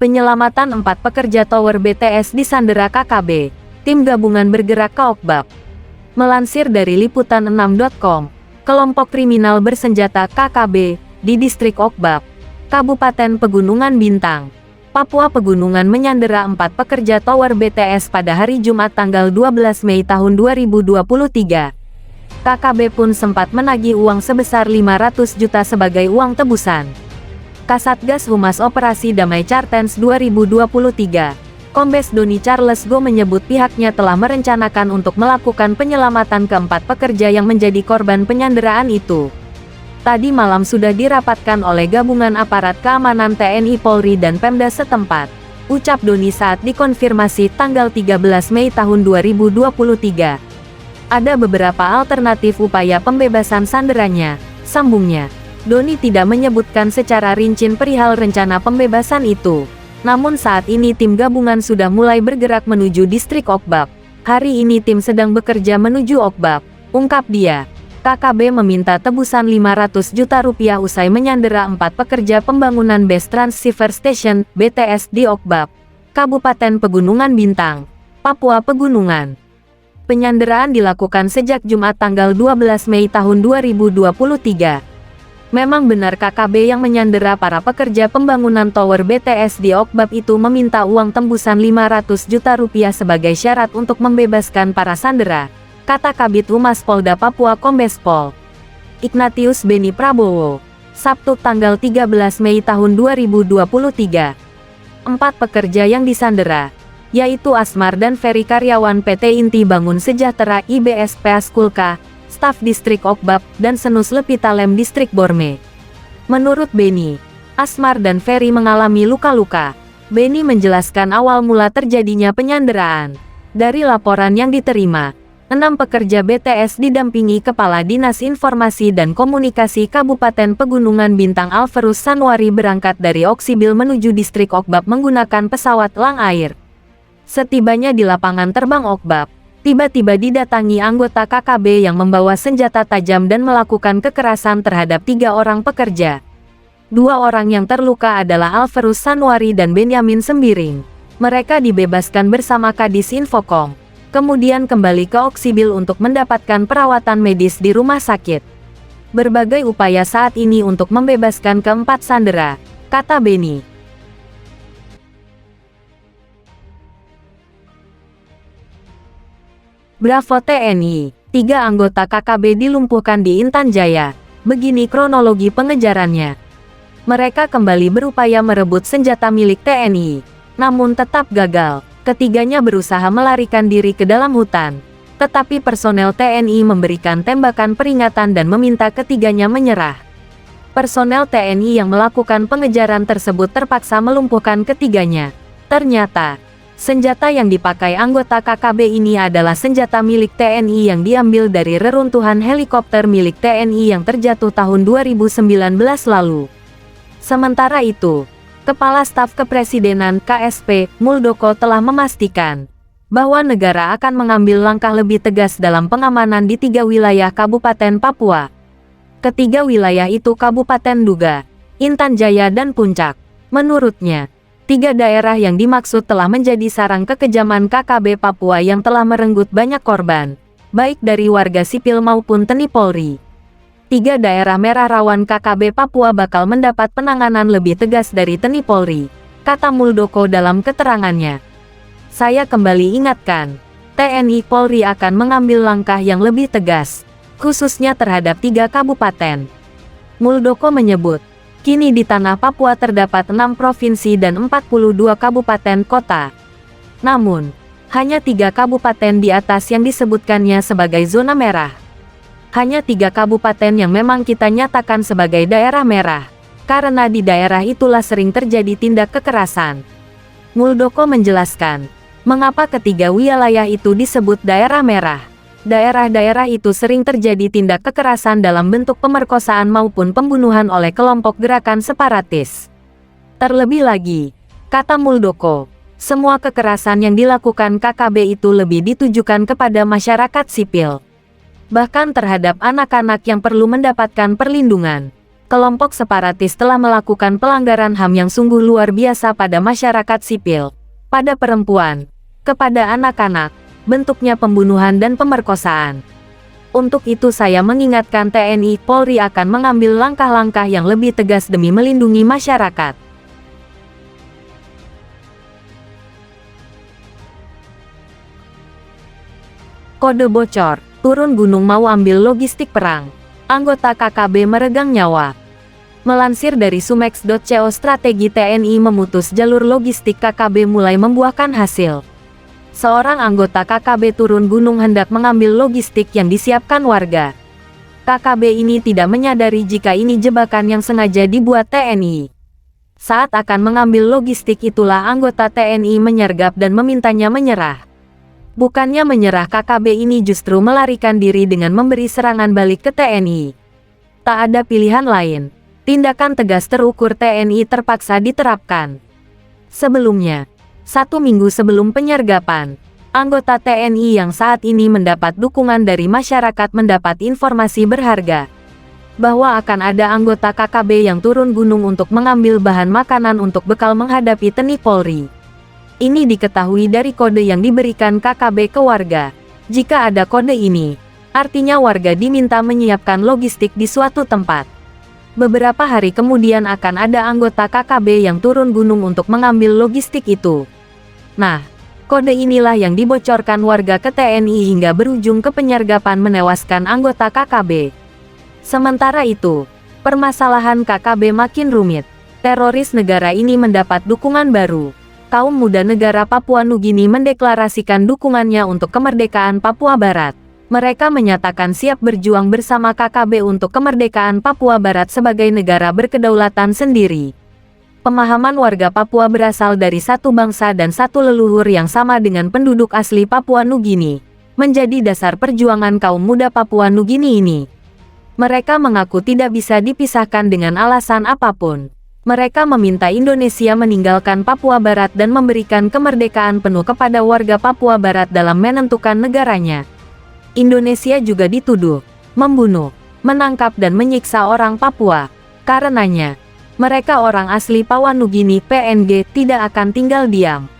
Penyelamatan 4 pekerja tower BTS disandera KKB. Tim gabungan bergerak ke Okbab. Melansir dari liputan6.com, kelompok kriminal bersenjata KKB di distrik Okbab, Kabupaten Pegunungan Bintang, Papua Pegunungan menyandera 4 pekerja tower BTS pada hari Jumat tanggal 12 Mei tahun 2023. KKB pun sempat menagih uang sebesar 500 juta sebagai uang tebusan. Kasatgas Humas Operasi Damai Cartens 2023, Kombes Doni Charles Go menyebut pihaknya telah merencanakan untuk melakukan penyelamatan keempat pekerja yang menjadi korban penyanderaan itu. Tadi malam sudah dirapatkan oleh gabungan aparat keamanan TNI Polri dan Pemda setempat, ucap Doni saat dikonfirmasi tanggal 13 Mei tahun 2023. Ada beberapa alternatif upaya pembebasan sanderanya, sambungnya. Doni tidak menyebutkan secara rinci perihal rencana pembebasan itu. Namun saat ini tim gabungan sudah mulai bergerak menuju distrik Okbab. Hari ini tim sedang bekerja menuju Okbab, ungkap dia. KKB meminta tebusan 500 juta rupiah usai menyandera 4 pekerja pembangunan Base Transceiver Station, BTS di Okbab, Kabupaten Pegunungan Bintang, Papua Pegunungan. Penyanderaan dilakukan sejak Jumat tanggal 12 Mei tahun 2023. Memang benar KKB yang menyandera para pekerja pembangunan tower BTS di Okbab itu meminta uang tembusan 500 juta rupiah sebagai syarat untuk membebaskan para sandera, kata Kabid Humas Polda Papua Kombes Pol Ignatius Beni Prabowo, Sabtu tanggal 13 Mei tahun 2023. 4 pekerja yang disandera, yaitu Asmar dan Ferry karyawan PT Inti Bangun Sejahtera IBS Peaskulka, staf distrik Okbab, dan Senus Lepitalem distrik Borme. Menurut Beni, Asmar dan Ferry mengalami luka-luka. Beni menjelaskan awal mula terjadinya penyanderaan. Dari laporan yang diterima, 6 pekerja BTS didampingi Kepala Dinas Informasi dan Komunikasi Kabupaten Pegunungan Bintang Alferus Sanwari berangkat dari Oksibil menuju distrik Okbab menggunakan pesawat Lang Air. Setibanya di lapangan terbang Okbab, tiba-tiba didatangi anggota KKB yang membawa senjata tajam dan melakukan kekerasan terhadap 3 orang pekerja. 2 orang yang terluka adalah Alferus Sanwari dan Benyamin Sembiring. Mereka dibebaskan bersama Kadis Infocom, kemudian kembali ke Oksibil untuk mendapatkan perawatan medis di rumah sakit. Berbagai upaya saat ini untuk membebaskan keempat sandera, kata Beni. Bravo TNI, 3 anggota KKB dilumpuhkan di Intan Jaya. Begini kronologi pengejarannya. Mereka kembali berupaya merebut senjata milik TNI, namun tetap gagal. Ketiganya berusaha melarikan diri ke dalam hutan, tetapi personel TNI memberikan tembakan peringatan dan meminta ketiganya menyerah. Personel TNI yang melakukan pengejaran tersebut terpaksa melumpuhkan ketiganya. Ternyata, senjata yang dipakai anggota KKB ini adalah senjata milik TNI yang diambil dari reruntuhan helikopter milik TNI yang terjatuh tahun 2019 lalu. Sementara itu, Kepala Staf Kepresidenan KSP, Muldoko telah memastikan bahwa negara akan mengambil langkah lebih tegas dalam pengamanan di 3 wilayah Kabupaten Papua. Ketiga wilayah itu Kabupaten Duga, Intan Jaya dan Puncak. Menurutnya, 3 daerah yang dimaksud telah menjadi sarang kekejaman KKB Papua yang telah merenggut banyak korban, baik dari warga sipil maupun TNI Polri. 3 daerah merah rawan KKB Papua bakal mendapat penanganan lebih tegas dari TNI Polri, kata Muldoko dalam keterangannya. Saya kembali ingatkan, TNI Polri akan mengambil langkah yang lebih tegas, khususnya terhadap 3 kabupaten. Muldoko menyebut, kini di tanah Papua terdapat 6 provinsi dan 42 kabupaten kota. Namun, hanya 3 kabupaten di atas yang disebutkannya sebagai zona merah. Hanya 3 kabupaten yang memang kita nyatakan sebagai daerah merah, karena di daerah itulah sering terjadi tindak kekerasan. Muldoko menjelaskan, mengapa ketiga wilayah itu disebut daerah merah. Daerah-daerah itu sering terjadi tindak kekerasan dalam bentuk pemerkosaan maupun pembunuhan oleh kelompok gerakan separatis. Terlebih lagi, kata Muldoko, semua kekerasan yang dilakukan KKB itu lebih ditujukan kepada masyarakat sipil, bahkan terhadap anak-anak yang perlu mendapatkan perlindungan. kelompok separatis telah melakukan pelanggaran HAM yang sungguh luar biasa pada masyarakat sipil, pada perempuan, kepada anak-anak, bentuknya pembunuhan dan pemerkosaan. Untuk itu saya mengingatkan TNI Polri akan mengambil langkah-langkah yang lebih tegas demi melindungi masyarakat. Kode bocor, turun gunung mau ambil logistik perang. Anggota KKB meregang nyawa. Melansir dari sumex.co, strategi TNI memutus jalur logistik KKB mulai membuahkan hasil. Seorang anggota KKB turun gunung hendak mengambil logistik yang disiapkan warga. KKB ini tidak menyadari jika ini jebakan yang sengaja dibuat TNI. Saat akan mengambil logistik itulah anggota TNI menyergap dan memintanya menyerah. Bukannya menyerah, KKB ini justru melarikan diri dengan memberi serangan balik ke TNI. Tak ada pilihan lain. Tindakan tegas terukur TNI terpaksa diterapkan. Sebelumnya, 1 minggu sebelum penyergapan, anggota TNI yang saat ini mendapat dukungan dari masyarakat mendapat informasi berharga bahwa akan ada anggota KKB yang turun gunung untuk mengambil bahan makanan untuk bekal menghadapi TNI Polri. Ini diketahui dari kode yang diberikan KKB ke warga. Jika ada kode ini, artinya warga diminta menyiapkan logistik di suatu tempat. Beberapa hari kemudian akan ada anggota KKB yang turun gunung untuk mengambil logistik itu. Nah, kode inilah yang dibocorkan warga ke TNI hingga berujung ke penyergapan menewaskan anggota KKB. Sementara itu, permasalahan KKB makin rumit. Teroris negara ini mendapat dukungan baru. Kaum muda negara Papua Nugini mendeklarasikan dukungannya untuk kemerdekaan Papua Barat. Mereka menyatakan siap berjuang bersama KKB untuk kemerdekaan Papua Barat sebagai negara berkedaulatan sendiri. Pemahaman warga Papua berasal dari satu bangsa dan satu leluhur yang sama dengan penduduk asli Papua Nugini, menjadi dasar perjuangan kaum muda Papua Nugini ini. Mereka mengaku tidak bisa dipisahkan dengan alasan apapun. Mereka meminta Indonesia meninggalkan Papua Barat dan memberikan kemerdekaan penuh kepada warga Papua Barat dalam menentukan negaranya. Indonesia juga dituduh membunuh, menangkap dan menyiksa orang Papua. Karenanya, mereka orang asli Papua Nugini (PNG) tidak akan tinggal diam.